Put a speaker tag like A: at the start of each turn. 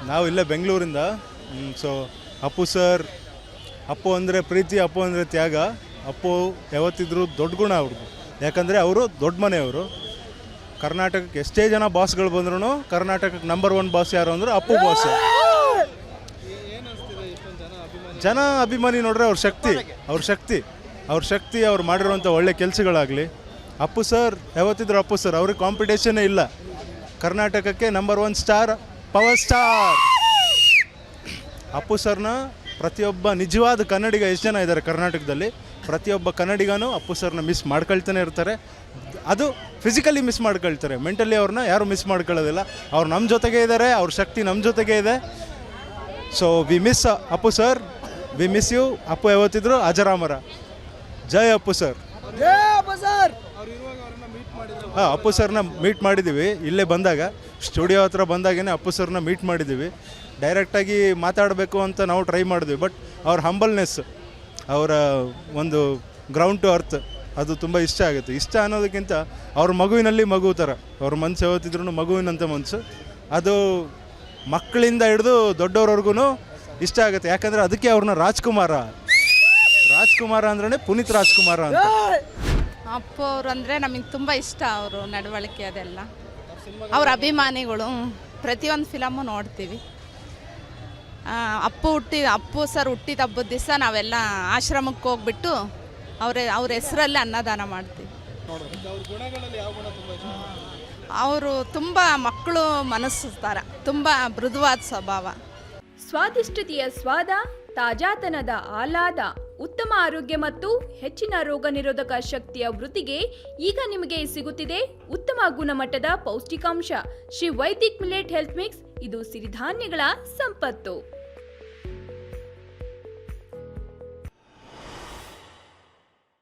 A: ನಾವು ಇಲ್ಲೇ ಬೆಂಗಳೂರಿಂದ. ಸೊ ಅಪ್ಪು ಸರ್, ಅಪ್ಪು ಅಂದರೆ ಪ್ರೀತಿ, ಅಪ್ಪು ಅಂದರೆ ತ್ಯಾಗ. ಅಪ್ಪು ಯಾವತ್ತಿದ್ರೂ ದೊಡ್ಡ ಗುಣ ಅವ್ರದ್ದು. ಯಾಕಂದರೆ ಅವರು ದೊಡ್ಡ ಮನೆಯವರು. ಕರ್ನಾಟಕಕ್ಕೆ ಎಷ್ಟೇ ಜನ ಬಾಸ್ಗಳು ಬಂದ್ರೂ ಕರ್ನಾಟಕಕ್ಕೆ ನಂಬರ್ 1 ಬಾಸ್ ಯಾರು ಅಂದ್ರೆ ಅಪ್ಪು ಬಾಸ್. ಜನ ಅಭಿಮಾನಿ ನೋಡ್ರೆ ಅವ್ರ ಶಕ್ತಿ ಅವ್ರು ಮಾಡಿರುವಂಥ ಒಳ್ಳೆ ಕೆಲಸಗಳಾಗಲಿ. ಅಪ್ಪು ಸರ್ ಯಾವತ್ತಿದ್ರು ಅಪ್ಪು ಸರ್, ಅವ್ರಿಗೆ ಕಾಂಪಿಟೇಷನ್ನೇ ಇಲ್ಲ. ಕರ್ನಾಟಕಕ್ಕೆ number 1 star, power star Appu ಸರ್ನ. ಪ್ರತಿಯೊಬ್ಬ ನಿಜವಾದ ಕನ್ನಡಿಗ ಎಷ್ಟು ಜನ ಇದ್ದಾರೆ ಕರ್ನಾಟಕದಲ್ಲಿ, ಪ್ರತಿಯೊಬ್ಬ ಕನ್ನಡಿಗನೂ ಅಪ್ಪು ಸರ್ನ ಮಿಸ್ ಮಾಡ್ಕೊಳ್ತಾನೆ ಇರ್ತಾರೆ. ಅದು ಫಿಸಿಕಲಿ ಮಿಸ್ ಮಾಡ್ಕೊಳ್ತಾರೆ, ಮೆಂಟಲಿ ಅವ್ರನ್ನ ಯಾರು ಮಿಸ್ ಮಾಡ್ಕೊಳ್ಳೋದಿಲ್ಲ. ಅವ್ರು ನಮ್ಮ ಜೊತೆಗೆ ಇದ್ದಾರೆ, ಅವ್ರ ಶಕ್ತಿ ನಮ್ಮ ಜೊತೆಗೆ ಇದೆ. So we miss Appu sir, we miss you. Appu ಯಾವತ್ತಿದ್ರು ಅಜರಾಮರ. ಜೈ ಅಪ್ಪು ಸರ್. ಹಾಂ, ಅಪ್ಪು ಸರ್ನ ಮೀಟ್ ಮಾಡಿದ್ದೀವಿ. ಇಲ್ಲೇ ಬಂದಾಗ, ಸ್ಟುಡಿಯೋ ಹತ್ರ ಬಂದಾಗೇ ಅಪ್ಪು ಸರ್ನ ಮೀಟ್ ಮಾಡಿದ್ದೀವಿ. ಡೈರೆಕ್ಟಾಗಿ ಮಾತಾಡಬೇಕು ಅಂತ ನಾವು ಟ್ರೈ ಮಾಡಿದ್ವಿ. ಬಟ್ ಅವ್ರ ಹಂಬಲ್ನೆಸ್, ಅವರ ಒಂದು ಗ್ರೌಂಡ್ ಟು ಅರ್ತ್, ಅದು ತುಂಬ ಇಷ್ಟ ಆಗುತ್ತೆ. ಇಷ್ಟ ಅನ್ನೋದಕ್ಕಿಂತ ಅವ್ರ ಮಗುವಿನಲ್ಲಿ ಮಗು ಥರ ಅವ್ರ ಮನಸ್ಸು ಯಾವತ್ತಿದ್ರೂ ಮಗುವಿನಂಥ ಮನಸ್ಸು. ಅದು ಮಕ್ಕಳಿಂದ ಹಿಡಿದು ದೊಡ್ಡವ್ರವ್ರಿಗೂ ಇಷ್ಟ ಆಗುತ್ತೆ. ಯಾಕಂದರೆ ಅದಕ್ಕೆ ಅವ್ರನ್ನ ರಾಜ್ಕುಮಾರ ಅಂದ್ರೆ ಪುನೀತ್ ರಾಜ್ಕುಮಾರ ಅಂತ.
B: ಅಪ್ಪು ಅವರು ಅಂದರೆ ನಮಗೆ ತುಂಬ ಇಷ್ಟ. ಅವರು ನಡವಳಿಕೆ ಅದೆಲ್ಲ, ಅವ್ರ ಅಭಿಮಾನಿಗಳು. ಪ್ರತಿಯೊಂದು ಫಿಲಮು ನೋಡ್ತೀವಿ. ಅಪ್ಪು ಸರ್ ಹುಟ್ಟಿದ ಹಬ್ಬದ ದಿವಸ ನಾವೆಲ್ಲ ಆಶ್ರಮಕ್ಕೆ ಹೋಗ್ಬಿಟ್ಟು ಅವ್ರ ಹೆಸರಲ್ಲಿ ಅನ್ನದಾನ ಮಾಡ್ತೀವಿ. ಅವರು ತುಂಬ ಮಕ್ಕಳು ಮನಸ್ಸು ಥರ, ತುಂಬ ಮೃದುವಾದ ಸ್ವಭಾವ.
C: ಸ್ವಾದಿಷ್ಟತೆಯ ಸ್ವಾದ, ತಾಜಾತನದ ಆಹ್ಲಾದ, ಉತ್ತಮ ಆರೋಗ್ಯ ಮತ್ತು ಹೆಚ್ಚಿನ ರೋಗ ನಿರೋಧಕ ಶಕ್ತಿಯ ವೃದ್ಧಿಗೆ ಈಗ ನಿಮಗೆ ಸಿಗುತ್ತಿದೆ ಉತ್ತಮ ಗುಣಮಟ್ಟದ ಪೌಷ್ಟಿಕಾಂಶ. Shri Vaidik millet health mix. ಇದು ಸಿರಿಧಾನ್ಯಗಳ ಸಂಪತ್ತು.